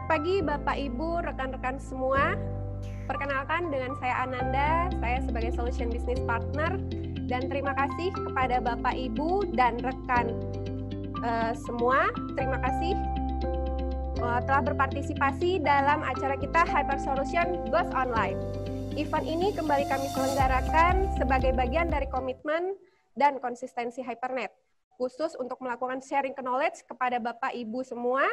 Selamat pagi Bapak Ibu, rekan-rekan semua. Perkenalkan dengan saya Ananda, saya sebagai Solution Business Partner, dan terima kasih kepada Bapak Ibu dan rekan semua. Terima kasih telah berpartisipasi dalam acara kita Hyper Solution Goes Online. Event ini kembali kami selenggarakan sebagai bagian dari komitmen dan konsistensi HyperNet, khusus untuk melakukan sharing knowledge kepada Bapak Ibu semua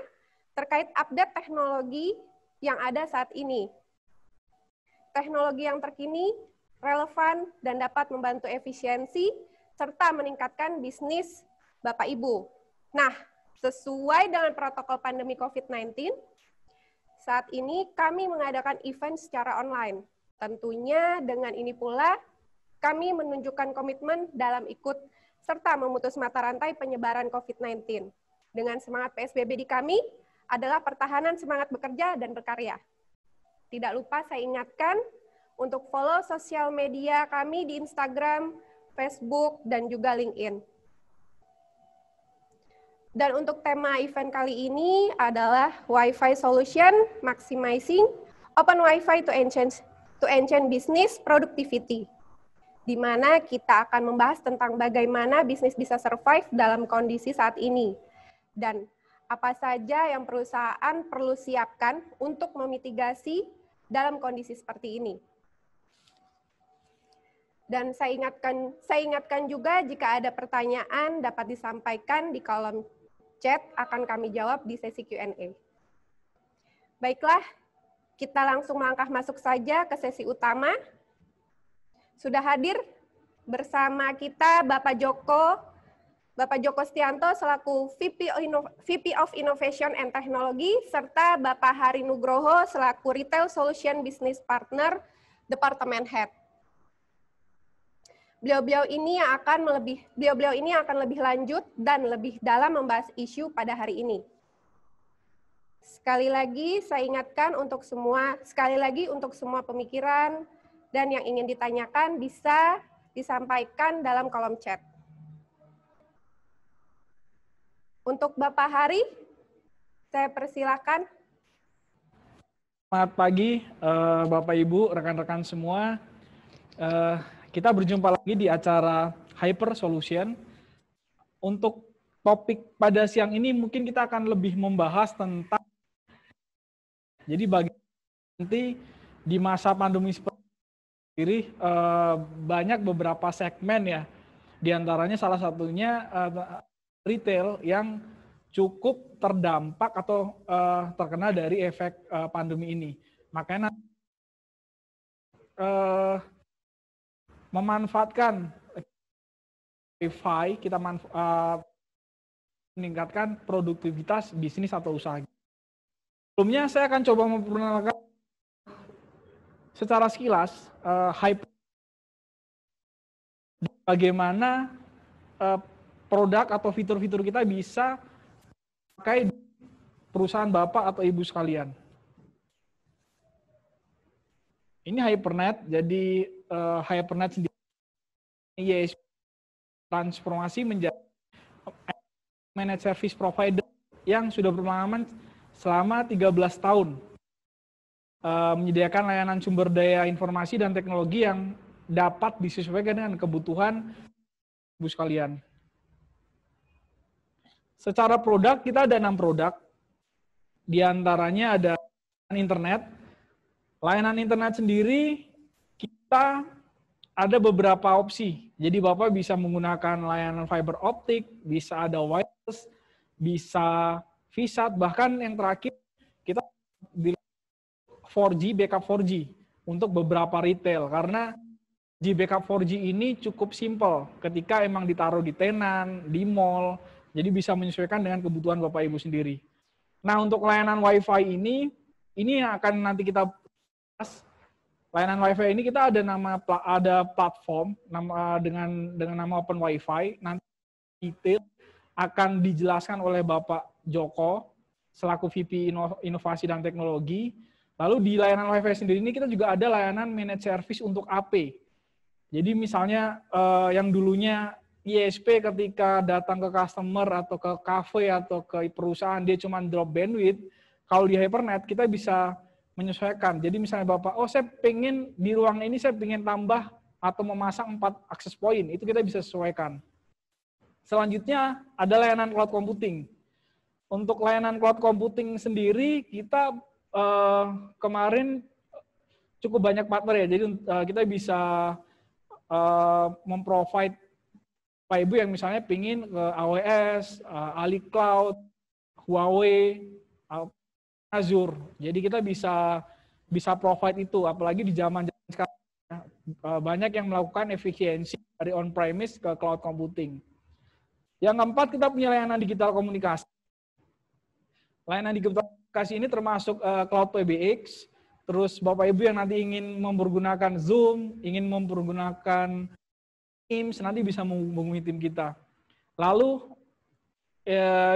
terkait update teknologi yang ada saat ini. Teknologi yang terkini, relevan, dan dapat membantu efisiensi, serta meningkatkan bisnis Bapak Ibu. Nah, sesuai dengan protokol pandemi COVID-19, saat ini kami mengadakan event secara online. Tentunya dengan ini pula, kami menunjukkan komitmen dalam ikut serta memutus mata rantai penyebaran COVID-19. Dengan semangat PSBB di kami, adalah pertahanan semangat bekerja dan berkarya. Tidak lupa saya ingatkan untuk follow sosial media kami di Instagram, Facebook, dan juga LinkedIn. Dan untuk tema event kali ini adalah Wi-Fi Solution Maximizing Open Wi-Fi to Enhance Business Productivity, di mana kita akan membahas tentang bagaimana bisnis bisa survive dalam kondisi saat ini, dan apa saja yang perusahaan perlu siapkan untuk memitigasi dalam kondisi seperti ini. Dan saya ingatkan juga jika ada pertanyaan dapat disampaikan di kolom chat, akan kami jawab di sesi Q&A. Baiklah, kita langsung melangkah masuk saja ke sesi utama. Sudah hadir bersama kita Bapak Joko Stianto selaku VP of Innovation and Technology, serta Bapak Hari Nugroho selaku Retail Solution Business Partner, Department Head. Beliau-beliau ini akan lebih lanjut dan lebih dalam membahas isu pada hari ini. Sekali lagi saya ingatkan untuk semua pemikiran dan yang ingin ditanyakan bisa disampaikan dalam kolom chat. Untuk Bapak Hari, saya persilakan. Selamat pagi Bapak Ibu, rekan-rekan semua. Kita berjumpa lagi di acara Hyper Solution. Untuk topik pada siang ini mungkin kita akan lebih membahas tentang, jadi bagi nanti di masa pandemi seperti ini banyak beberapa segmen ya, diantaranya salah satunya retail yang cukup terdampak atau terkena dari efek pandemi ini. Makanya memanfaatkan Wi-Fi, kita meningkatkan produktivitas bisnis atau usaha. Sebelumnya saya akan coba memperkenalkan secara sekilas bagaimana produk atau fitur-fitur kita bisa pakai perusahaan Bapak atau Ibu sekalian. Ini HyperNet, jadi HyperNet sendiri ISP transformasi menjadi managed service provider yang sudah berpengalaman selama 13 tahun menyediakan layanan sumber daya informasi dan teknologi yang dapat disesuaikan dengan kebutuhan Ibu sekalian. Secara produk, kita ada 6 produk. Di antaranya ada internet. Layanan internet sendiri, kita ada beberapa opsi. Jadi Bapak bisa menggunakan layanan fiber optik, bisa ada wireless, bisa VSAT, bahkan yang terakhir, kita di 4G, backup 4G untuk beberapa retail. Karena backup 4G ini cukup simple ketika emang ditaruh di tenan, di mall, jadi bisa menyesuaikan dengan kebutuhan Bapak Ibu sendiri. Nah, untuk layanan Wi-Fi ini yang akan nanti kita bahas. Layanan Wi-Fi ini kita ada platform dengan nama Open Wi-Fi. Nanti detail akan dijelaskan oleh Bapak Joko selaku VP Inovasi dan Teknologi. Lalu di layanan Wi-Fi sendiri ini kita juga ada layanan managed service untuk AP. Jadi misalnya yang dulunya ISP ketika datang ke customer atau ke cafe atau ke perusahaan dia cuma drop bandwidth, kalau di Hypernet kita bisa menyesuaikan. Jadi misalnya Bapak, oh saya pengen di ruang ini saya pengen tambah atau memasang 4 akses point, itu kita bisa sesuaikan. Selanjutnya ada layanan cloud computing. Untuk layanan cloud computing sendiri kita kemarin cukup banyak partner ya, jadi kita bisa memprovide Bapak Ibu yang misalnya pingin ke AWS, Ali Cloud, Huawei, Azure. Jadi kita bisa provide itu, apalagi di zaman sekarang banyak yang melakukan efisiensi dari on-premise ke cloud computing. Yang keempat, kita punya layanan digital komunikasi. Layanan digital komunikasi ini termasuk Cloud PBX, terus Bapak Ibu yang nanti ingin mempergunakan Zoom, ingin mempergunakan Teams, nanti bisa menghubungi tim kita. Lalu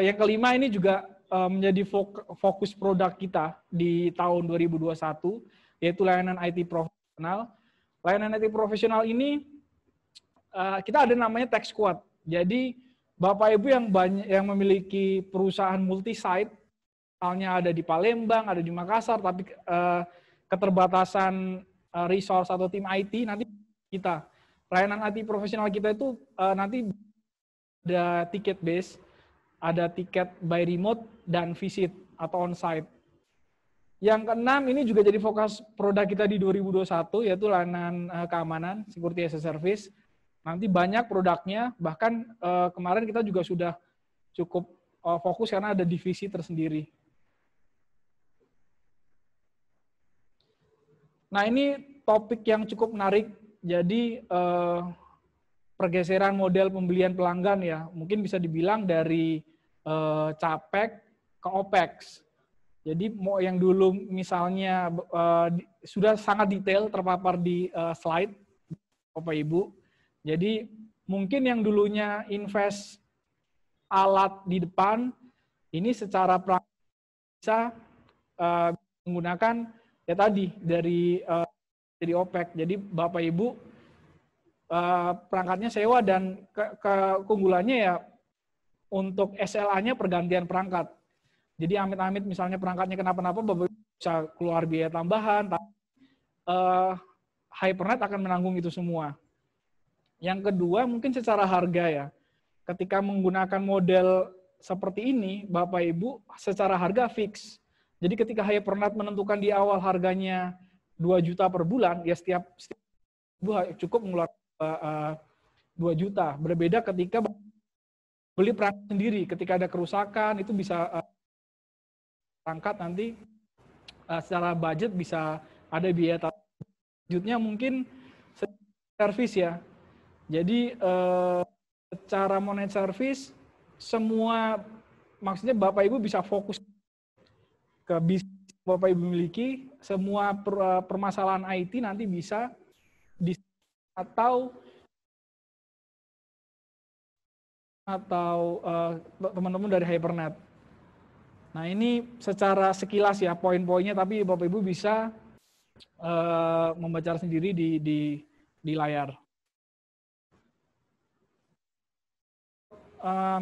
yang kelima ini juga menjadi fokus produk kita di tahun 2021, yaitu layanan IT profesional. Layanan IT profesional ini kita ada namanya Tech Squad. Jadi Bapak Ibu yang memiliki perusahaan multi-site, misalnya ada di Palembang, ada di Makassar, tapi keterbatasan resource atau tim IT, nanti kita. Layanan IT profesional kita itu nanti ada tiket base, ada tiket by remote, dan visit atau on-site. Yang keenam, ini juga jadi fokus produk kita di 2021, yaitu layanan keamanan, security as a service. Nanti banyak produknya, bahkan kemarin kita juga sudah cukup fokus karena ada divisi tersendiri. Nah, ini topik yang cukup menarik. Jadi pergeseran model pembelian pelanggan ya, mungkin bisa dibilang dari CAPEX ke OPEX. Jadi mau yang dulu misalnya sudah sangat detail terpapar di slide Bapak Ibu. Jadi mungkin yang dulunya invest alat di depan, ini secara bisa menggunakan ya tadi dari OPEX. Jadi Bapak Ibu perangkatnya sewa dan keunggulannya ya untuk SLA-nya pergantian perangkat. Jadi amit-amit misalnya perangkatnya kenapa-napa, Bapak Ibu bisa keluar biaya tambahan, tapi Hypernet akan menanggung itu semua. Yang kedua mungkin secara harga ya. Ketika menggunakan model seperti ini, Bapak Ibu secara harga fix. Jadi ketika Hypernet menentukan di awal harganya 2 juta per bulan, ya setiap Ibu cukup mengeluarkan 2 juta. Berbeda ketika beli perangkat sendiri, ketika ada kerusakan itu bisa perangkat nanti secara budget bisa ada biaya. Selanjutnya mungkin service ya. Jadi secara managed service semua, maksudnya Bapak Ibu bisa fokus ke bisnis Bapak Ibu miliki, semua permasalahan IT nanti bisa atau teman-teman dari Hypernet. Nah, ini secara sekilas ya poin-poinnya, tapi Bapak Ibu bisa membaca sendiri di layar.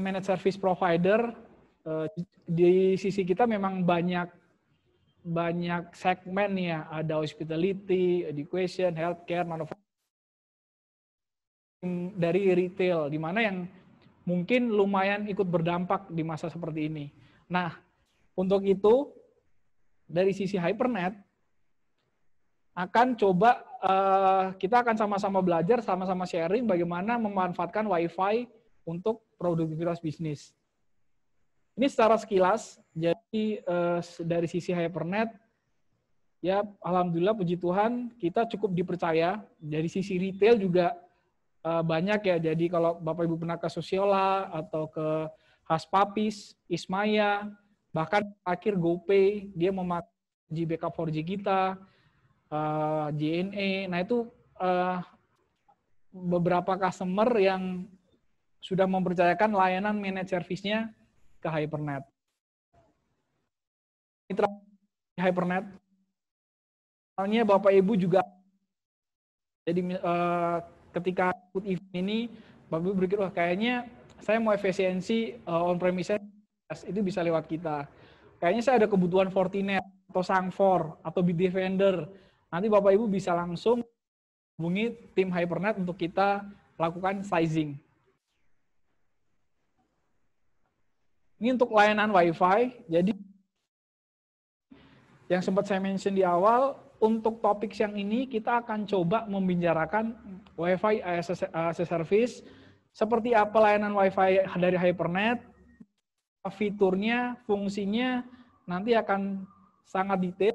Managed service provider, di sisi kita memang banyak segmen ya, ada hospitality, education, healthcare, manufacturing, dari retail, di mana yang mungkin lumayan ikut berdampak di masa seperti ini. Nah, untuk itu dari sisi Hypernet akan coba kita akan sama-sama belajar, sama-sama sharing bagaimana memanfaatkan WiFi untuk produktivitas bisnis. Ini secara sekilas, jadi dari sisi Hypernet, ya alhamdulillah puji Tuhan kita cukup dipercaya. Dari sisi retail juga banyak ya, jadi kalau Bapak Ibu pernah ke Sosiola atau ke Haspapis, Ismaya, bahkan akhir GoPay, dia memakai backup 4G kita, JNE, nah itu beberapa customer yang sudah mempercayakan layanan managed service-nya ke Hypernet. Mitra Hypernet, misalnya Bapak Ibu juga, jadi ketika ikut event ini, Bapak Ibu berpikir, wah kayaknya saya mau efisiensi on-premise, itu bisa lewat kita. kayaknya saya ada kebutuhan Fortinet atau Sangfor atau Bitdefender. Nanti Bapak Ibu bisa langsung hubungi tim Hypernet untuk kita lakukan sizing. Ini untuk layanan Wi-Fi. Jadi yang sempat saya mention di awal, untuk topik yang ini kita akan coba membicarakan Wi-Fi as a service, seperti apa layanan Wi-Fi dari Hypernet, fiturnya, fungsinya, nanti akan sangat detail.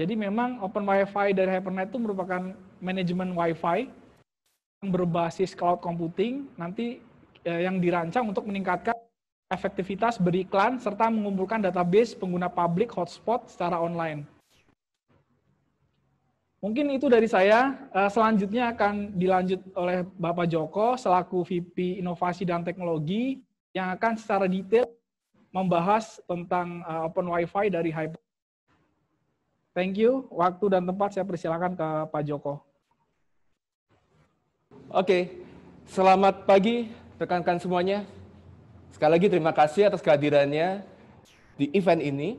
Jadi memang Open Wi-Fi dari Hypernet itu merupakan manajemen Wi-Fi yang berbasis cloud computing, nanti yang dirancang untuk meningkatkan efektivitas beriklan, serta mengumpulkan database pengguna publik hotspot secara online. Mungkin itu dari saya. Selanjutnya akan dilanjut oleh Bapak Joko selaku VP Inovasi dan Teknologi yang akan secara detail membahas tentang Open Wi-Fi dari Hypernet. Thank you. Waktu dan tempat saya persilakan ke Pak Joko. Oke, selamat pagi rekan-rekan semuanya. Sekali lagi terima kasih atas kehadirannya di event ini.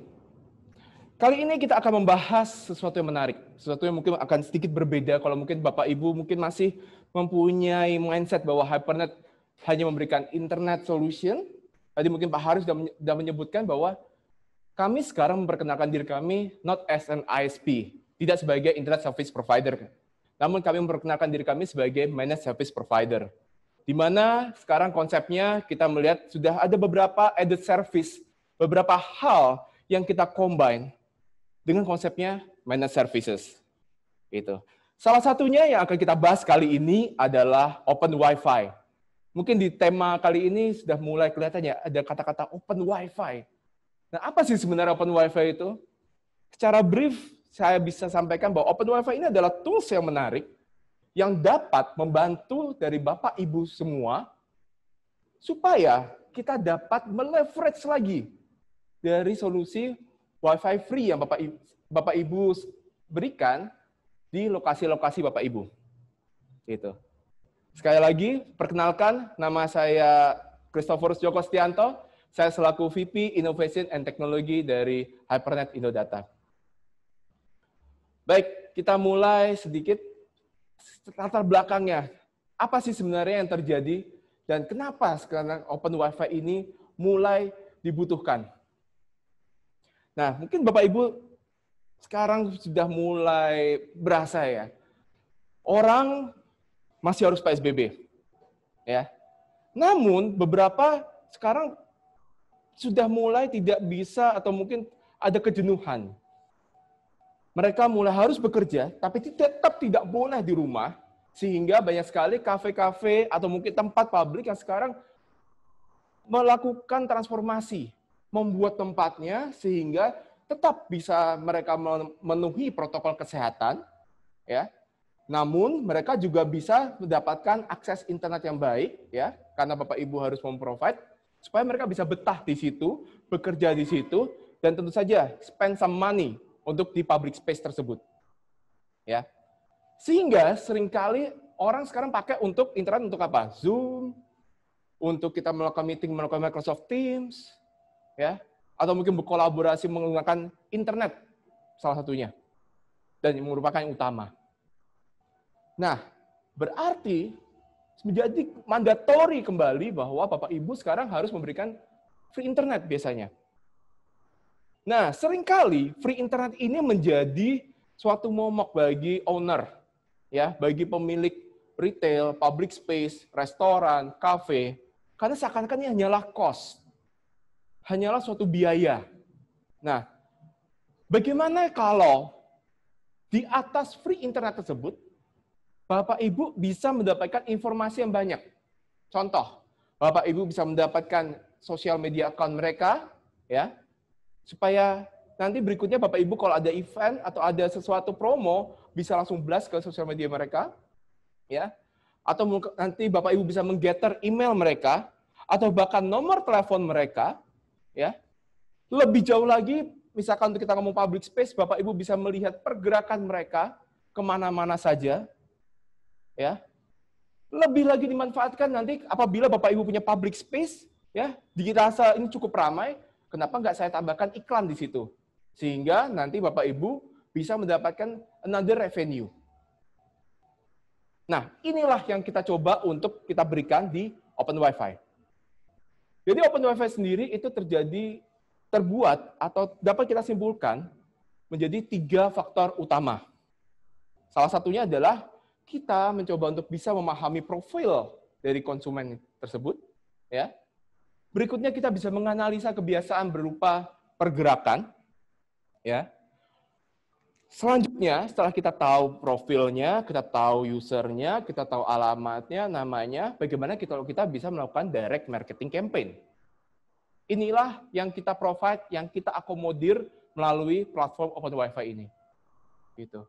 Kali ini kita akan membahas sesuatu yang menarik, sesuatu yang mungkin akan sedikit berbeda kalau mungkin Bapak Ibu mungkin masih mempunyai mindset bahwa Hypernet hanya memberikan internet solution. Tadi mungkin Pak Haris sudah menyebutkan bahwa kami sekarang memperkenalkan diri kami not as an ISP, tidak sebagai internet service provider. Namun kami memperkenalkan diri kami sebagai managed service provider. Di mana sekarang konsepnya kita melihat sudah ada beberapa added service, beberapa hal yang kita combine dengan konsepnya managed services. Gitu. Salah satunya yang akan kita bahas kali ini adalah Open Wi-Fi. Mungkin di tema kali ini sudah mulai kelihatannya ada kata-kata Open Wi-Fi. Nah, apa sih sebenarnya Open Wi-Fi itu? Secara brief, saya bisa sampaikan bahwa Open Wi-Fi ini adalah tools yang menarik yang dapat membantu dari Bapak Ibu semua supaya kita dapat meleverage lagi dari solusi Wi-Fi free yang Bapak Ibu berikan di lokasi-lokasi Bapak Ibu. Gitu. Sekali lagi, perkenalkan, nama saya Christopher Joko Stianto, saya selaku VP Innovation and Technology dari Hypernet Indodata. Baik, kita mulai sedikit latar belakangnya. Apa sih sebenarnya yang terjadi dan kenapa sekarang Open Wi-Fi ini mulai dibutuhkan? Nah, mungkin Bapak Ibu sekarang sudah mulai berasa ya. Orang masih harus PSBB. Ya. Namun beberapa sekarang sudah mulai tidak bisa atau mungkin ada kejenuhan. Mereka mulai harus bekerja, tapi tetap tidak boleh di rumah, sehingga banyak sekali kafe-kafe atau mungkin tempat publik yang sekarang melakukan transformasi, membuat tempatnya sehingga tetap bisa mereka memenuhi protokol kesehatan, ya. Namun mereka juga bisa mendapatkan akses internet yang baik, ya, karena Bapak Ibu harus memprovide supaya mereka bisa betah di situ, bekerja di situ, dan tentu saja spend some money untuk di public space tersebut. Ya. Sehingga seringkali orang sekarang pakai untuk internet untuk apa? Zoom, untuk kita melakukan meeting melakukan Microsoft Teams, ya, atau mungkin berkolaborasi menggunakan internet salah satunya. Dan yang merupakan yang utama. Nah, berarti menjadi mandatori kembali bahwa Bapak Ibu sekarang harus memberikan free internet biasanya. Nah, seringkali free internet ini menjadi suatu momok bagi owner, ya, bagi pemilik retail, public space, restoran, kafe, karena seakan-akan ini hanyalah cost, hanyalah suatu biaya. Nah, bagaimana kalau di atas free internet tersebut, Bapak Ibu bisa mendapatkan informasi yang banyak. Contoh, Bapak Ibu bisa mendapatkan sosial media account mereka, ya, supaya nanti berikutnya Bapak Ibu kalau ada event atau ada sesuatu promo bisa langsung blast ke sosial media mereka, ya. Atau nanti Bapak Ibu bisa menggetter email mereka atau bahkan nomor telepon mereka, ya. Lebih jauh lagi, misalkan untuk kita ngomong public space, Bapak Ibu bisa melihat pergerakan mereka kemana-mana saja, ya. Lebih lagi dimanfaatkan nanti apabila Bapak Ibu punya public space, Ya, dirasa ini cukup ramai, kenapa nggak saya tambahkan iklan di situ? Sehingga nanti Bapak Ibu bisa mendapatkan another revenue. Nah, inilah yang kita coba untuk kita berikan di Open Wi-Fi. Jadi Open Wi-Fi sendiri itu terbuat atau dapat kita simpulkan menjadi 3 faktor utama. Salah satunya adalah kita mencoba untuk bisa memahami profil dari konsumen tersebut. Ya. Berikutnya kita bisa menganalisa kebiasaan berupa pergerakan. Ya. Selanjutnya, setelah kita tahu profilnya, kita tahu usernya, kita tahu alamatnya, namanya, bagaimana kita bisa melakukan direct marketing campaign. Inilah yang kita provide, yang kita akomodir melalui platform Open Wi-Fi ini. Gitu.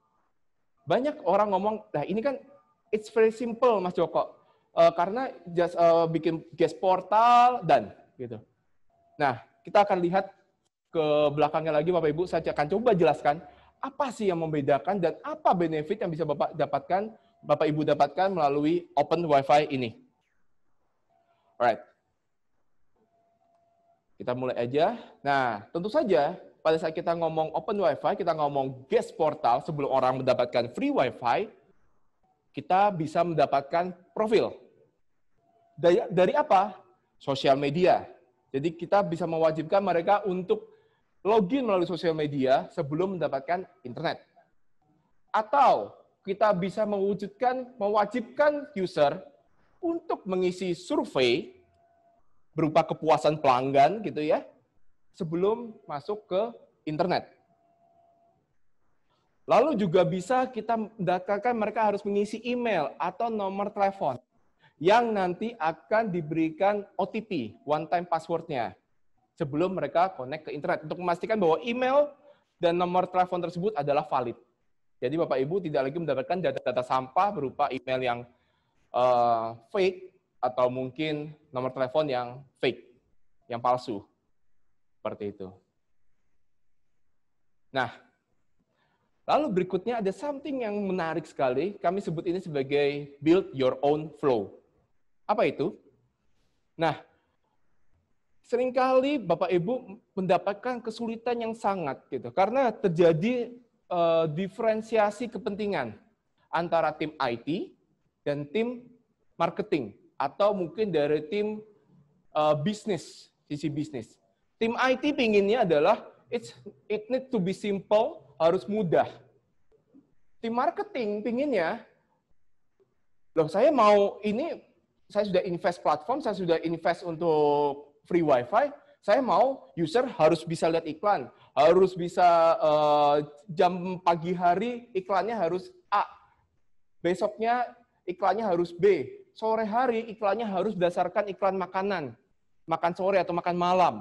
Banyak orang ngomong, nah ini kan it's very simple Mas Joko, karena just bikin guest portal dan gitu. Nah, kita akan lihat ke belakangnya lagi Bapak Ibu, saya akan coba jelaskan apa sih yang membedakan dan apa benefit yang bisa Bapak Ibu dapatkan melalui Open Wi-Fi ini. Alright. Kita mulai aja. Nah, tentu saja pada saat kita ngomong Open Wi-Fi, kita ngomong guest portal sebelum orang mendapatkan free Wi-Fi, kita bisa mendapatkan profil. Dari apa? Sosial media. Jadi kita bisa mewajibkan mereka untuk login melalui sosial media sebelum mendapatkan internet. Atau kita bisa mewajibkan user untuk mengisi survei berupa kepuasan pelanggan gitu ya, sebelum masuk ke internet. Lalu juga bisa kita mendaftarkan mereka harus mengisi email atau nomor telepon yang nanti akan diberikan OTP, one time password-nya, sebelum mereka connect ke internet untuk memastikan bahwa email dan nomor telepon tersebut adalah valid. Jadi Bapak Ibu tidak lagi mendapatkan data-data sampah berupa email yang fake atau mungkin nomor telepon yang fake, yang palsu. Seperti itu. Nah, lalu berikutnya ada something yang menarik sekali. Kami sebut ini sebagai build your own flow. Apa itu? Nah, seringkali Bapak Ibu mendapatkan kesulitan yang sangat gitu karena terjadi diferensiasi kepentingan antara tim IT dan tim marketing atau mungkin dari tim bisnis, sisi bisnis. Tim IT pinginnya adalah it need to be simple, harus mudah. Tim marketing pinginnya, loh saya mau ini, saya sudah invest platform, saya sudah invest untuk free wifi, saya mau user harus bisa lihat iklan, harus bisa jam pagi hari iklannya harus A, besoknya iklannya harus B, sore hari iklannya harus berdasarkan iklan makanan, makan sore atau makan malam,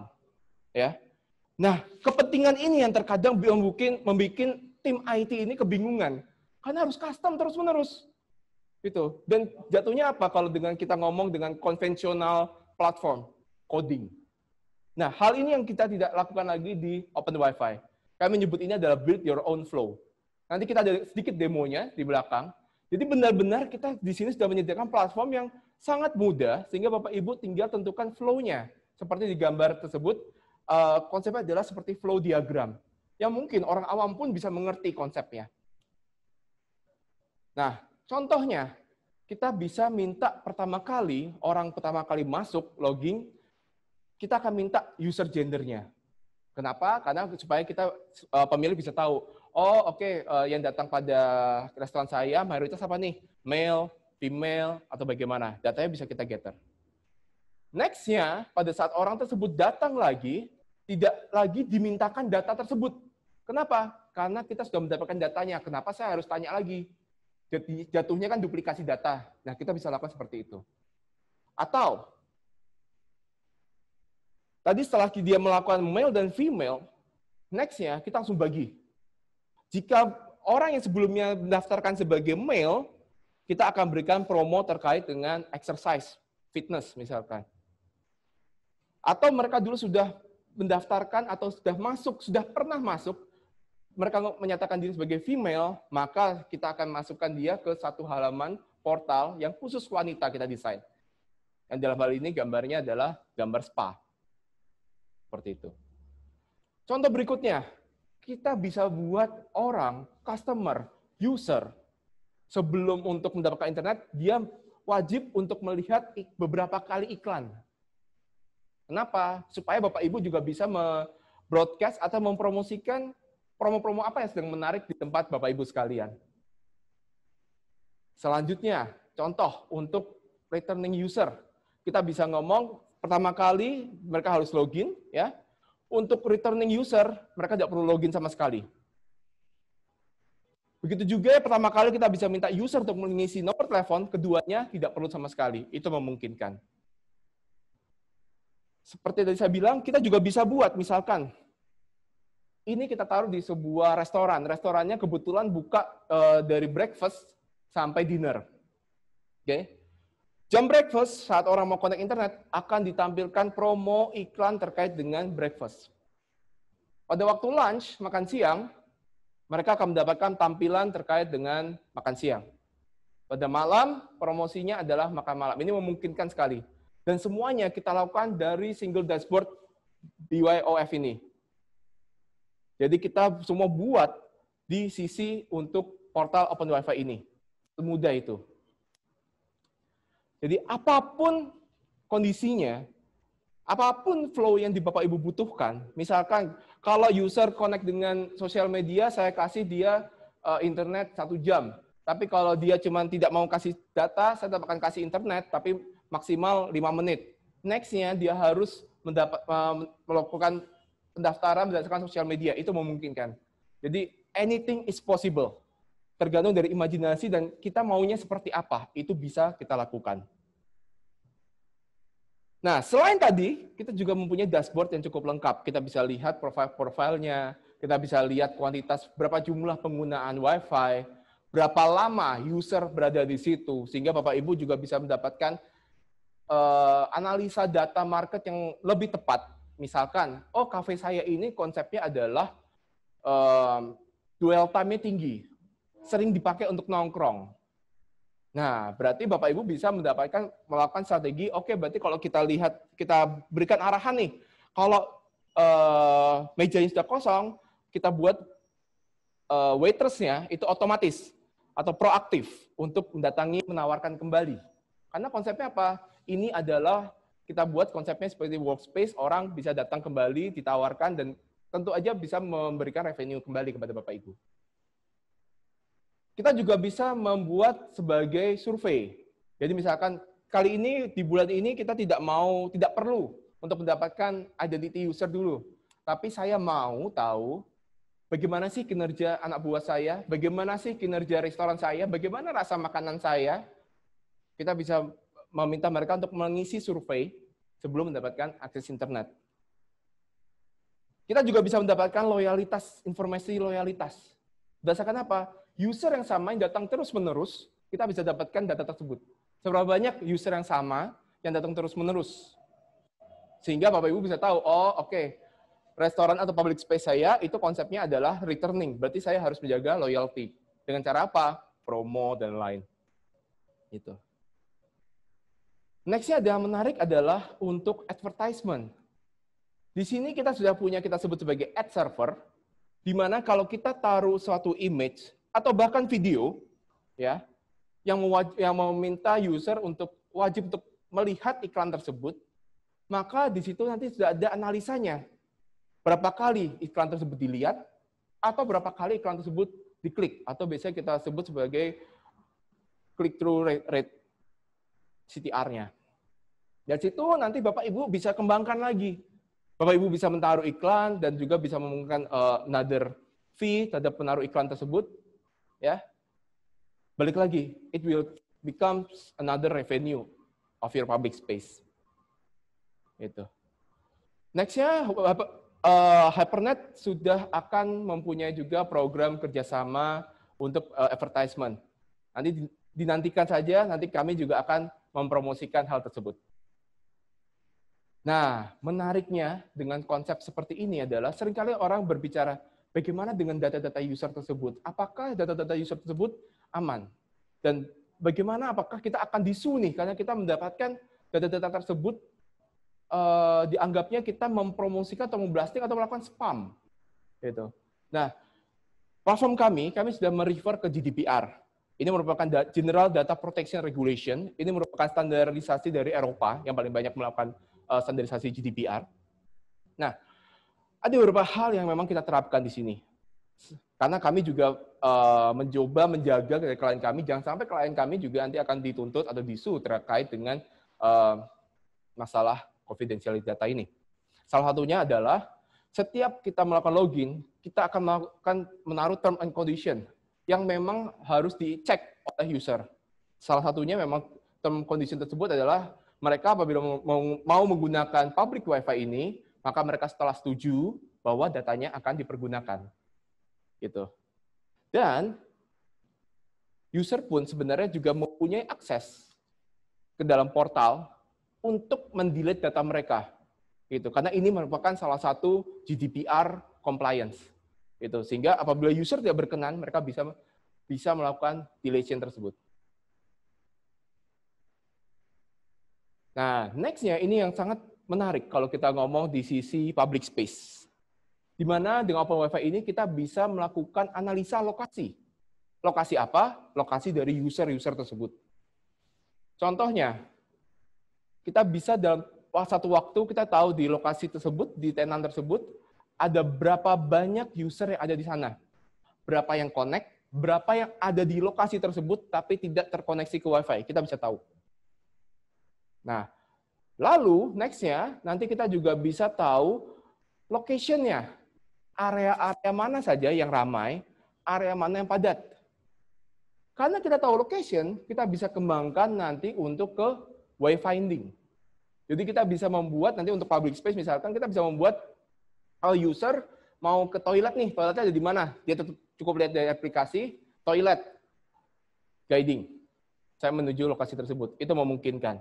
ya. Nah, kepentingan ini yang terkadang membuat tim IT ini kebingungan, karena harus custom terus-menerus, gitu. Dan jatuhnya apa kalau dengan kita ngomong dengan konvensional platform coding? Nah, hal ini yang kita tidak lakukan lagi di Open Wi-Fi. Kami menyebut ini adalah build your own flow. Nanti kita ada sedikit demonya di belakang. Jadi benar-benar kita di sini sudah menyediakan platform yang sangat mudah, sehingga Bapak Ibu tinggal tentukan flow-nya. Seperti di gambar tersebut, konsepnya adalah seperti flow diagram. Yang mungkin orang awam pun bisa mengerti konsepnya. Nah, contohnya, kita bisa minta orang pertama kali masuk, login, kita akan minta user gendernya. Kenapa? Karena supaya kita pemilih bisa tahu, oh oke, yang datang pada restoran saya mayoritas apa nih? Male, female, atau bagaimana? Datanya bisa kita gather. Next-nya, pada saat orang tersebut datang lagi, tidak lagi dimintakan data tersebut. Kenapa? Karena kita sudah mendapatkan datanya. Kenapa saya harus tanya lagi? Jadi jatuhnya kan duplikasi data. Nah, kita bisa lakukan seperti itu. Atau tadi setelah dia melakukan male dan female, next-nya kita langsung bagi. Jika orang yang sebelumnya mendaftarkan sebagai male, kita akan berikan promo terkait dengan exercise, fitness misalkan. Atau mereka dulu sudah mendaftarkan atau sudah pernah masuk, mereka menyatakan diri sebagai female, maka kita akan masukkan dia ke satu halaman portal yang khusus wanita kita desain. Yang dalam hal ini gambarnya adalah gambar spa. Seperti itu. Contoh berikutnya, kita bisa buat orang, customer, user, sebelum untuk mendapatkan internet, dia wajib untuk melihat beberapa kali iklan. Kenapa? Supaya Bapak Ibu juga bisa broadcast atau mempromosikan promo-promo apa yang sedang menarik di tempat Bapak Ibu sekalian. Selanjutnya, contoh untuk returning user. Kita bisa ngomong, pertama kali mereka harus login, ya. Untuk returning user, mereka tidak perlu login sama sekali. Begitu juga pertama kali kita bisa minta user untuk mengisi nomor telepon, keduanya tidak perlu sama sekali. Itu memungkinkan. Seperti tadi saya bilang, kita juga bisa buat, misalkan, ini kita taruh di sebuah restoran. Restorannya kebetulan buka dari breakfast sampai dinner. Oke. Jam breakfast, saat orang mau connect internet, akan ditampilkan promo iklan terkait dengan breakfast. Pada waktu lunch, makan siang, mereka akan mendapatkan tampilan terkait dengan makan siang. Pada malam, promosinya adalah makan malam. Ini memungkinkan sekali. Dan semuanya kita lakukan dari single dashboard BYOF ini. Jadi kita semua buat di sisi untuk portal Open Wi-Fi ini. Semudah itu. Jadi apapun kondisinya, apapun flow yang di Bapak Ibu butuhkan, misalkan kalau user connect dengan sosial media, saya kasih dia internet 1 jam. Tapi kalau dia cuma tidak mau kasih data, saya tetap akan kasih internet, tapi maksimal 5 menit. Next-nya dia harus melakukan pendaftaran berdasarkan sosial media. Itu memungkinkan. Jadi anything is possible. Tergantung dari imajinasi dan kita maunya seperti apa, itu bisa kita lakukan. Nah, selain tadi, kita juga mempunyai dashboard yang cukup lengkap. Kita bisa lihat profilnya, kita bisa lihat kuantitas berapa jumlah penggunaan Wi-Fi, berapa lama user berada di situ, sehingga Bapak Ibu juga bisa mendapatkan analisa data market yang lebih tepat. Misalkan, oh kafe saya ini konsepnya adalah dwell time-nya tinggi, sering dipakai untuk nongkrong. Nah, berarti Bapak Ibu bisa melakukan strategi, oke, berarti kalau kita lihat, kita berikan arahan nih, kalau mejanya sudah kosong, kita buat waitress-nya itu otomatis atau proaktif untuk mendatangi, menawarkan kembali. Karena konsepnya apa? Ini adalah kita buat konsepnya seperti workspace, orang bisa datang kembali, ditawarkan, dan tentu aja bisa memberikan revenue kembali kepada Bapak Ibu. Kita juga bisa membuat sebagai survei. Jadi misalkan kali ini di bulan ini kita tidak perlu untuk mendapatkan identity user dulu. Tapi saya mau tahu bagaimana sih kinerja anak buah saya, bagaimana sih kinerja restoran saya, bagaimana rasa makanan saya. Kita bisa meminta mereka untuk mengisi survei sebelum mendapatkan akses internet. Kita juga bisa mendapatkan loyalitas, informasi loyalitas. Berdasarkan apa? User yang sama yang datang terus-menerus, kita bisa dapatkan data tersebut. Seberapa banyak user yang sama yang datang terus-menerus. Sehingga Bapak Ibu bisa tahu, oh oke, restoran atau public space saya itu konsepnya adalah returning. Berarti saya harus menjaga loyalty. Dengan cara apa? Promo dan lain. Itu. Next-nya yang menarik adalah untuk advertisement. Di sini kita sudah punya, kita sebut sebagai ad server, di mana kalau kita taruh suatu image, atau bahkan video, ya, yang meminta user untuk wajib untuk melihat iklan tersebut, maka di situ nanti sudah ada analisanya. Berapa kali iklan tersebut dilihat, atau berapa kali iklan tersebut diklik, atau biasanya kita sebut sebagai click-through rate, CTR-nya. Dari situ nanti Bapak Ibu bisa kembangkan lagi. Bapak Ibu bisa menaruh iklan dan juga bisa memungkinkan another fee terhadap penaruh iklan tersebut. Ya, balik lagi, it will become another revenue of your public space. Itu. Next-nya, Hypernet sudah akan mempunyai juga program kerjasama untuk advertisement. Nanti dinantikan saja, nanti kami juga akan mempromosikan hal tersebut. Nah, menariknya dengan konsep seperti ini adalah seringkali orang berbicara, bagaimana dengan data-data user tersebut? Apakah data-data user tersebut aman? Dan bagaimana apakah kita akan disu nih karena kita mendapatkan data-data tersebut dianggapnya kita mempromosikan atau memblasting atau melakukan spam. Gitu. Nah, platform kami sudah merefer ke GDPR. Ini merupakan General Data Protection Regulation. Ini merupakan standarisasi dari Eropa yang paling banyak melakukan standarisasi GDPR. Nah, ada beberapa hal yang memang kita terapkan di sini. Karena kami juga mencoba menjaga dari klien kami, jangan sampai klien kami juga nanti akan dituntut atau disu terkait dengan masalah confidentiality data ini. Salah satunya adalah setiap kita melakukan login, kita akan menaruh term and condition yang memang harus dicek oleh user. Salah satunya memang term condition tersebut adalah mereka apabila mau menggunakan public Wi-Fi ini, maka mereka setelah setuju bahwa datanya akan dipergunakan. Gitu. Dan user pun sebenarnya juga mempunyai akses ke dalam portal untuk mendelete data mereka, gitu. Karena ini merupakan salah satu GDPR compliance, gitu. Sehingga apabila user tidak berkenan, mereka bisa melakukan deletion tersebut. Nah, next-nya ini yang sangat menarik kalau kita ngomong di sisi public space, di mana dengan Open Wi-Fi ini kita bisa melakukan analisa lokasi. Lokasi apa? Lokasi dari user-user tersebut. Contohnya, kita bisa dalam satu waktu kita tahu di lokasi tersebut, di tenan tersebut, ada berapa banyak user yang ada di sana. Berapa yang connect, berapa yang ada di lokasi tersebut tapi tidak terkoneksi ke Wi-Fi. Kita bisa tahu. Nah, lalu next-nya, nanti kita juga bisa tahu location-nya. Area-area mana saja yang ramai, area mana yang padat. Karena kita tahu location, kita bisa kembangkan nanti untuk ke wayfinding. Jadi kita bisa membuat nanti untuk public space misalkan kita bisa membuat kalau user mau ke toilet nih, toiletnya ada di mana? Dia cukup lihat dari aplikasi toilet guiding. Saya menuju lokasi tersebut. Itu memungkinkan.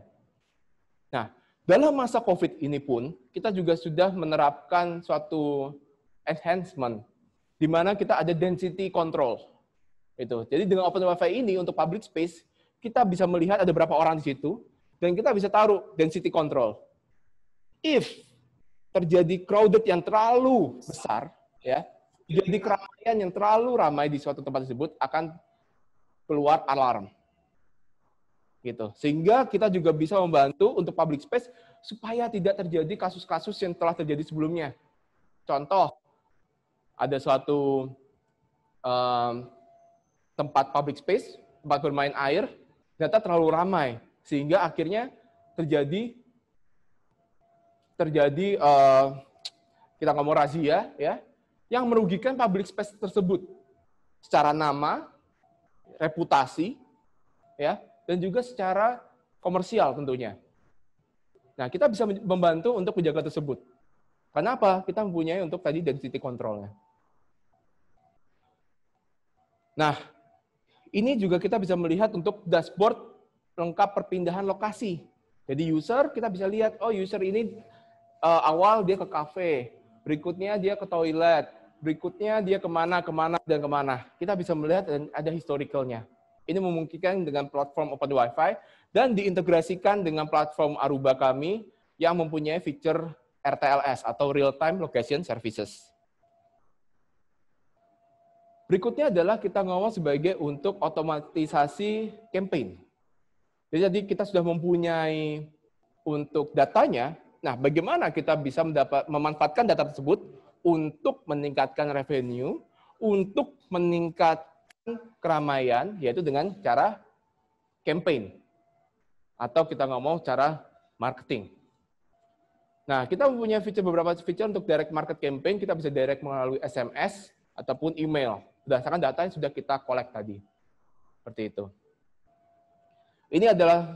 Nah, dalam masa COVID ini pun kita juga sudah menerapkan suatu enhancement di mana kita ada density control. Itu. Jadi dengan Open Wi-Fi ini untuk public space kita bisa melihat ada berapa orang di situ. Dan kita bisa taruh density control. If terjadi crowded yang terlalu besar, ya, jadi keramaian yang terlalu ramai di suatu tempat tersebut akan keluar alarm. Gitu. Sehingga kita juga bisa membantu untuk public space supaya tidak terjadi kasus-kasus yang telah terjadi sebelumnya. Contoh, ada suatu tempat public space, tempat bermain air, data terlalu ramai. Sehingga akhirnya terjadi kita ngomong razia ya, yang merugikan public space tersebut secara nama, reputasi, ya, dan juga secara komersial tentunya. Nah, kita bisa membantu untuk menjaga tersebut. Kenapa? Kita mempunyai untuk tadi density control-nya. Nah, ini juga kita bisa melihat untuk dashboard lengkap perpindahan lokasi. Jadi user kita bisa lihat, oh user ini awal dia ke kafe, berikutnya dia ke toilet, berikutnya dia kemana, dan kemana. Kita bisa melihat dan ada historicalnya. Ini memungkinkan dengan platform Open Wi-Fi dan diintegrasikan dengan platform Aruba kami yang mempunyai fitur RTLS atau Real Time Location Services. Berikutnya adalah kita ngomong sebagai untuk otomatisasi campaign. Jadi kita sudah mempunyai untuk datanya. Nah, bagaimana kita bisa memanfaatkan data tersebut untuk meningkatkan revenue, untuk meningkatkan keramaian, yaitu dengan cara campaign. Atau kita ngomong cara marketing. Nah, kita mempunyai beberapa fitur untuk direct market campaign. Kita bisa direct melalui SMS ataupun email. Berdasarkan data yang sudah kita collect tadi. Seperti itu. Ini adalah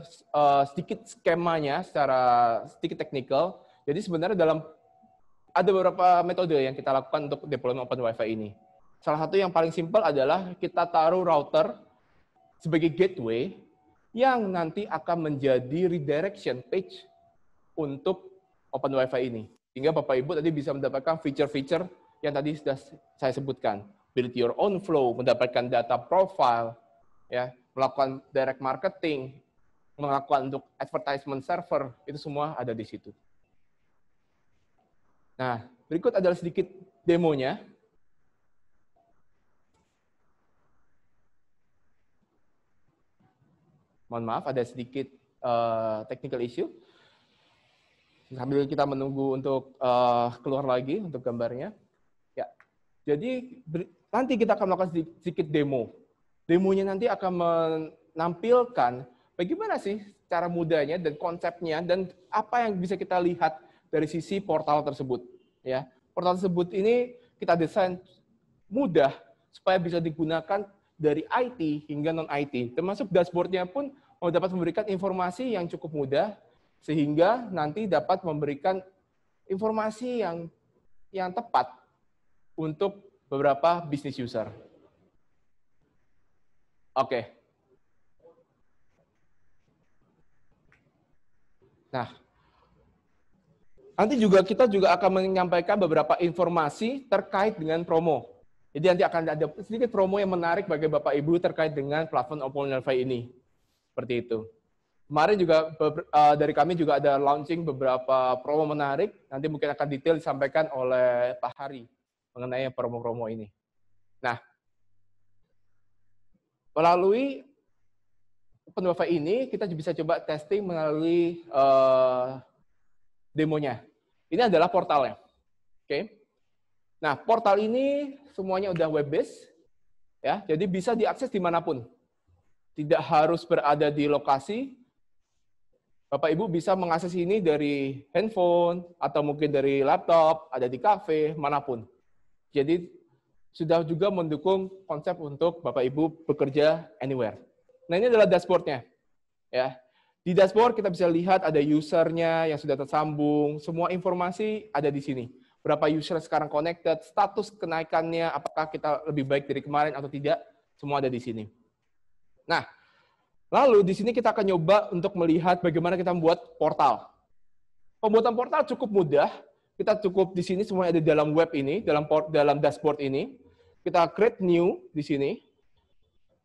sedikit skemanya secara sedikit teknikal. Jadi sebenarnya ada beberapa metode yang kita lakukan untuk deployment Open Wi-Fi ini. Salah satu yang paling simpel adalah kita taruh router sebagai gateway yang nanti akan menjadi redirection page untuk Open Wi-Fi ini. Sehingga Bapak Ibu tadi bisa mendapatkan feature-feature yang tadi sudah saya sebutkan. Build your own flow, mendapatkan data profile, ya, melakukan direct marketing, melakukan untuk advertisement server, itu semua ada di situ. Nah, berikut adalah sedikit demonya. Mohon maaf, ada sedikit technical issue. Sambil kita menunggu untuk keluar lagi untuk gambarnya. Ya, jadi nanti kita akan melakukan sedikit demo. Demonya nanti akan menampilkan bagaimana sih cara mudahnya dan konsepnya dan apa yang bisa kita lihat dari sisi portal tersebut. Ya, portal tersebut ini kita desain mudah supaya bisa digunakan dari IT hingga non-IT. Termasuk dashboard-nya pun dapat memberikan informasi yang cukup mudah sehingga nanti dapat memberikan informasi yang tepat untuk beberapa business user. Oke. Nah, nanti kita juga akan menyampaikan beberapa informasi terkait dengan promo. Jadi nanti akan ada sedikit promo yang menarik bagi Bapak Ibu terkait dengan platform Oppo.fi ini. Seperti itu. Kemarin juga dari kami juga ada launching beberapa promo menarik. Nanti mungkin akan detail disampaikan oleh Pak Hari mengenai promo-promo ini. Nah, melalui Oppo.fi ini kita bisa coba testing melalui demonya. Ini adalah portalnya. Oke. Nah, portal ini semuanya udah web based ya. Jadi bisa diakses dimanapun. Tidak harus berada di lokasi. Bapak Ibu bisa mengakses ini dari handphone atau mungkin dari laptop, ada di kafe, manapun. Jadi sudah juga mendukung konsep untuk Bapak Ibu bekerja anywhere. Nah, ini adalah dashboard-nya. Ya. Di dashboard kita bisa lihat ada usernya yang sudah tersambung, semua informasi ada di sini. Berapa user sekarang connected, status kenaikannya, apakah kita lebih baik dari kemarin atau tidak, semua ada di sini. Nah, lalu di sini kita akan coba untuk melihat bagaimana kita membuat portal. Pembuatan portal cukup mudah. Kita cukup di sini semuanya ada di dalam web ini, dalam dashboard ini. Kita create new di sini.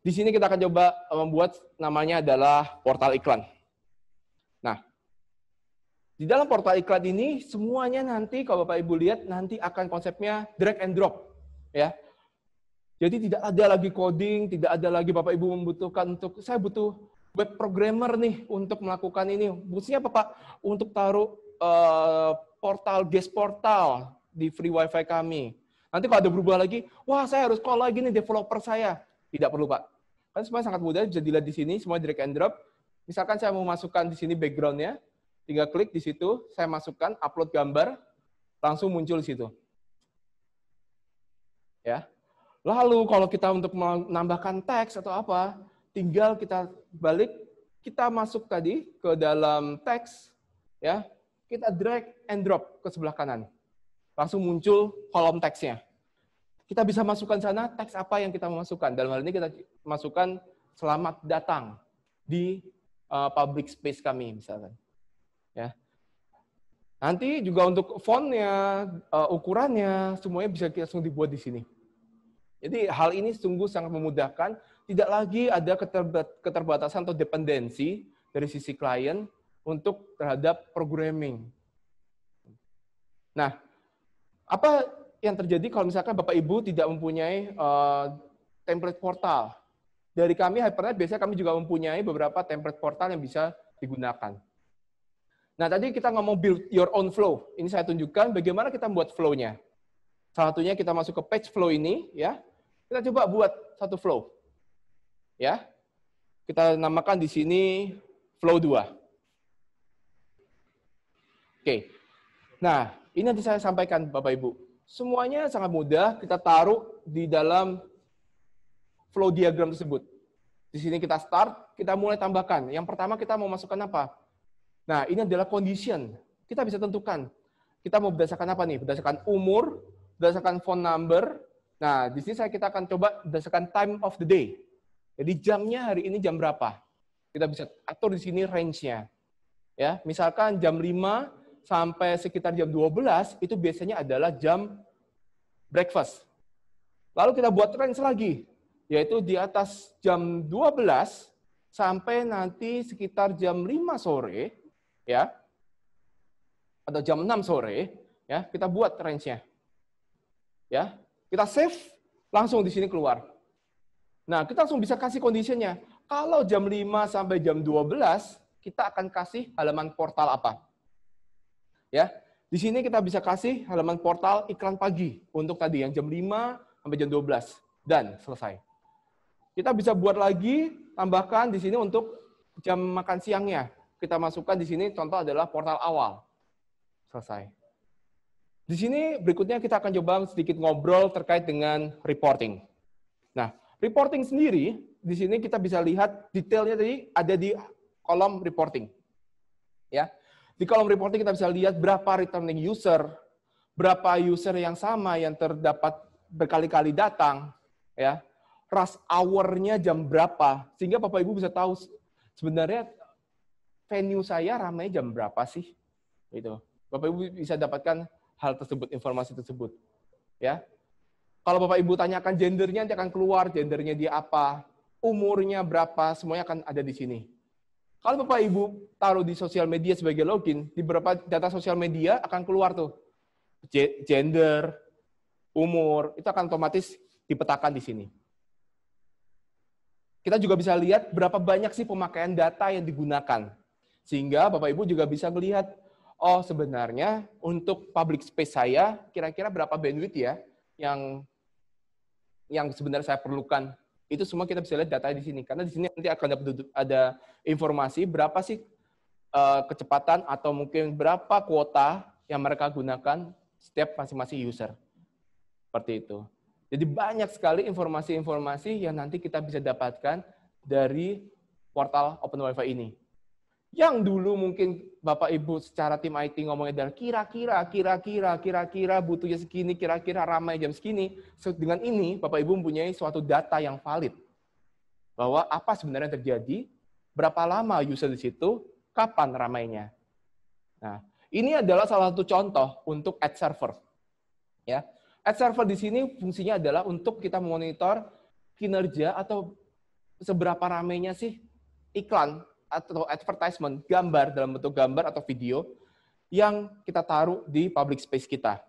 Di sini kita akan coba membuat namanya adalah portal iklan. Nah, di dalam portal iklan ini semuanya nanti kalau Bapak Ibu lihat nanti akan konsepnya drag and drop, ya. Jadi tidak ada lagi coding, tidak ada lagi Bapak Ibu membutuhkan saya butuh web programmer nih untuk melakukan ini. Maksudnya apa Pak? Untuk taruh portal guest portal di free wifi kami. Nanti kalau ada berubah lagi, wah saya harus call lagi nih developer saya. Tidak perlu Pak. Kan semuanya sangat mudah, bisa dilihat di sini, semua drag and drop. Misalkan saya mau masukkan di sini background-nya, tinggal klik di situ, saya masukkan, upload gambar, langsung muncul di situ. Ya. Lalu kalau kita untuk menambahkan teks atau apa, tinggal kita balik, kita masuk tadi ke dalam teks, ya, kita drag and drop ke sebelah kanan. Langsung muncul kolom teksnya. Kita bisa masukkan sana teks apa yang kita mau masukkan. Dalam hal ini kita masukkan selamat datang di public space kami misalkan. Ya. Nanti juga untuk fontnya, ukurannya, semuanya bisa langsung dibuat di sini. Jadi hal ini sungguh sangat memudahkan. Tidak lagi ada keterbatasan atau dependensi dari sisi klien untuk terhadap programming. Nah, apa yang terjadi kalau misalkan Bapak Ibu tidak mempunyai template portal? Dari kami Hypernet biasanya kami juga mempunyai beberapa template portal yang bisa digunakan. Nah, tadi kita ngomong build your own flow. Ini saya tunjukkan bagaimana kita membuat flow-nya. Salah satunya kita masuk ke page flow ini, ya. Kita coba buat satu flow. Ya. Kita namakan di sini flow 2. Oke. Nah, ini nanti saya sampaikan Bapak Ibu. Semuanya sangat mudah kita taruh di dalam flow diagram tersebut. Di sini kita start, kita mulai tambahkan. Yang pertama kita mau masukkan apa? Nah, ini adalah condition. Kita bisa tentukan. Kita mau berdasarkan apa nih? Berdasarkan umur, berdasarkan phone number. Nah, di sini kita akan coba berdasarkan time of the day. Jadi jamnya hari ini jam berapa? Kita bisa atur di sini range-nya. Ya, misalkan jam 5 sampai sekitar jam 12 itu biasanya adalah jam breakfast. Lalu kita buat range lagi, yaitu di atas jam 12 sampai nanti sekitar jam 5 sore, ya, atau jam 6 sore, ya, kita buat range-nya. Ya, kita save, langsung di sini keluar. Nah, kita langsung bisa kasih condition-nya. Kalau jam 5 sampai jam 12, kita akan kasih halaman portal apa. Ya, di sini kita bisa kasih halaman portal iklan pagi untuk tadi yang jam 5 sampai jam 12 dan selesai. Kita bisa buat lagi, tambahkan di sini untuk jam makan siangnya. Kita masukkan di sini contoh adalah portal awal. Selesai. Di sini berikutnya kita akan coba sedikit ngobrol terkait dengan reporting. Nah, reporting sendiri di sini kita bisa lihat detailnya tadi ada di kolom reporting. Ya. Di kolom reporting kita bisa lihat berapa returning user, berapa user yang sama yang terdapat berkali-kali datang, ya. Rush hour-nya jam berapa, sehingga Bapak Ibu bisa tahu sebenarnya venue saya ramai jam berapa sih. Gitu. Bapak Ibu bisa dapatkan hal tersebut, informasi tersebut. Ya. Kalau Bapak Ibu tanyakan gendernya, nanti akan keluar gendernya dia apa, umurnya berapa, semuanya akan ada di sini. Kalau Bapak Ibu taruh di sosial media sebagai login, di beberapa data sosial media akan keluar tuh gender, umur, itu akan otomatis dipetakan di sini. Kita juga bisa lihat berapa banyak sih pemakaian data yang digunakan. Sehingga Bapak Ibu juga bisa melihat, oh sebenarnya untuk public space saya kira-kira berapa bandwidth ya yang sebenarnya saya perlukan. Itu semua kita bisa lihat datanya di sini. Karena di sini nanti akan ada informasi berapa sih kecepatan atau mungkin berapa kuota yang mereka gunakan setiap masing-masing user. Seperti itu. Jadi banyak sekali informasi-informasi yang nanti kita bisa dapatkan dari portal Open Wi-Fi ini. Yang dulu mungkin Bapak Ibu secara tim IT ngomongnya adalah kira-kira butuhnya segini, kira-kira ramai jam segini. Dengan ini Bapak Ibu mempunyai suatu data yang valid. Bahwa apa sebenarnya terjadi, berapa lama user di situ, kapan ramainya. Nah, ini adalah salah satu contoh untuk ad server. Ya. Ad server di sini fungsinya adalah untuk kita memonitor kinerja atau seberapa ramainya sih iklan atau advertisement, gambar dalam bentuk gambar atau video yang kita taruh di public space kita.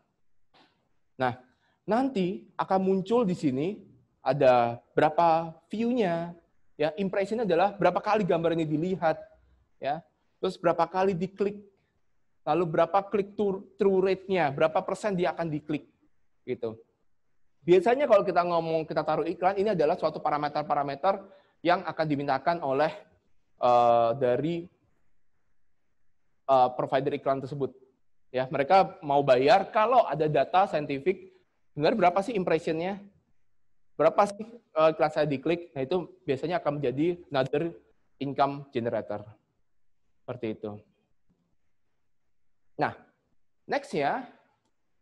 Nah, nanti akan muncul di sini ada berapa view-nya, ya, impression adalah berapa kali gambar ini dilihat, ya, terus berapa kali diklik, lalu berapa click through rate-nya, berapa persen dia akan diklik. Gitu. Biasanya kalau kita ngomong kita taruh iklan, ini adalah suatu parameter-parameter yang akan dimintakan oleh dari provider iklan tersebut. Ya, mereka mau bayar kalau ada data saintifik, benar berapa sih impression-nya, berapa sih iklan saya diklik, nah itu biasanya akan menjadi another income generator. Seperti itu. Nah, next-nya,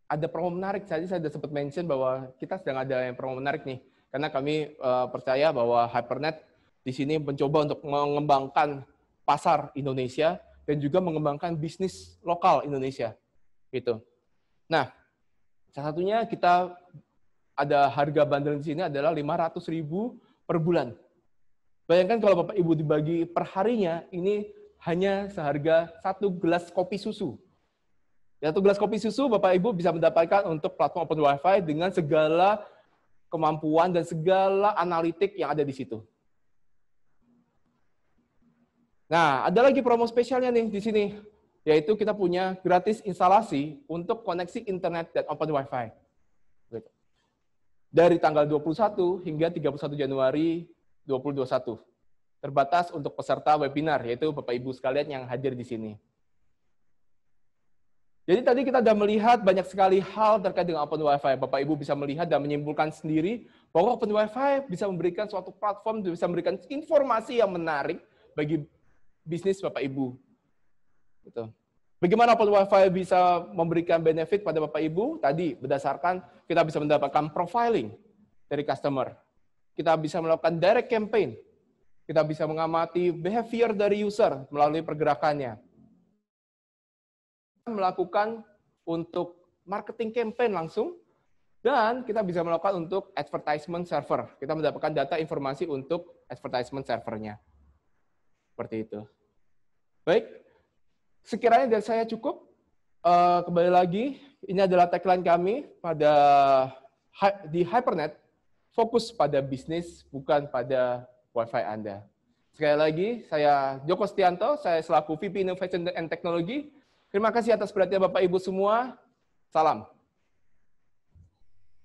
ada promo menarik. Tadi saya sudah sempat mention bahwa kita sedang ada yang promo menarik nih. Karena kami percaya bahwa Hypernet di sini mencoba untuk mengembangkan pasar Indonesia dan juga mengembangkan bisnis lokal Indonesia. Gitu. Nah, salah satunya kita ada harga bundle di sini adalah 500.000 per bulan. Bayangkan kalau Bapak Ibu dibagi per harinya, ini hanya seharga 1 gelas kopi susu. Ya, 1 gelas kopi susu Bapak Ibu bisa mendapatkan untuk platform Open Wi-Fi dengan segala kemampuan dan segala analitik yang ada di situ. Nah, ada lagi promo spesialnya nih di sini, yaitu kita punya gratis instalasi untuk koneksi internet dan Open Wi-Fi. Dari tanggal 21 hingga 31 Januari 2021. Terbatas untuk peserta webinar, yaitu Bapak Ibu sekalian yang hadir di sini. Jadi tadi kita sudah melihat banyak sekali hal terkait dengan Open Wi-Fi. Bapak Ibu bisa melihat dan menyimpulkan sendiri bahwa Open Wi-Fi bisa memberikan suatu platform, bisa memberikan informasi yang menarik bagi bisnis Bapak Ibu. Gitu. Bagaimana Open Wi-Fi bisa memberikan benefit pada Bapak Ibu? Tadi berdasarkan kita bisa mendapatkan profiling dari customer. Kita bisa melakukan direct campaign. Kita bisa mengamati behavior dari user melalui pergerakannya. Melakukan untuk marketing campaign langsung, dan kita bisa melakukan untuk advertisement server. Kita mendapatkan data informasi untuk advertisement servernya. Seperti itu. Baik, sekiranya dari saya cukup. Kembali lagi, ini adalah tagline kami di Hypernet, fokus pada bisnis, bukan pada WiFi Anda. Sekali lagi, saya Joko Setianto, saya selaku VP Innovation and Technology. Terima kasih atas perhatian Bapak Ibu semua. Salam.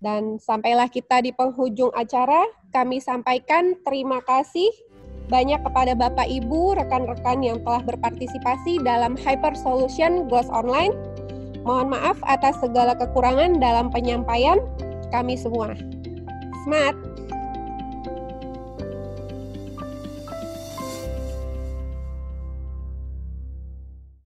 Dan sampailah kita di penghujung acara, kami sampaikan terima kasih banyak kepada Bapak Ibu, rekan-rekan yang telah berpartisipasi dalam Hyper Solution Goes Online. Mohon maaf atas segala kekurangan dalam penyampaian kami semua. Smart!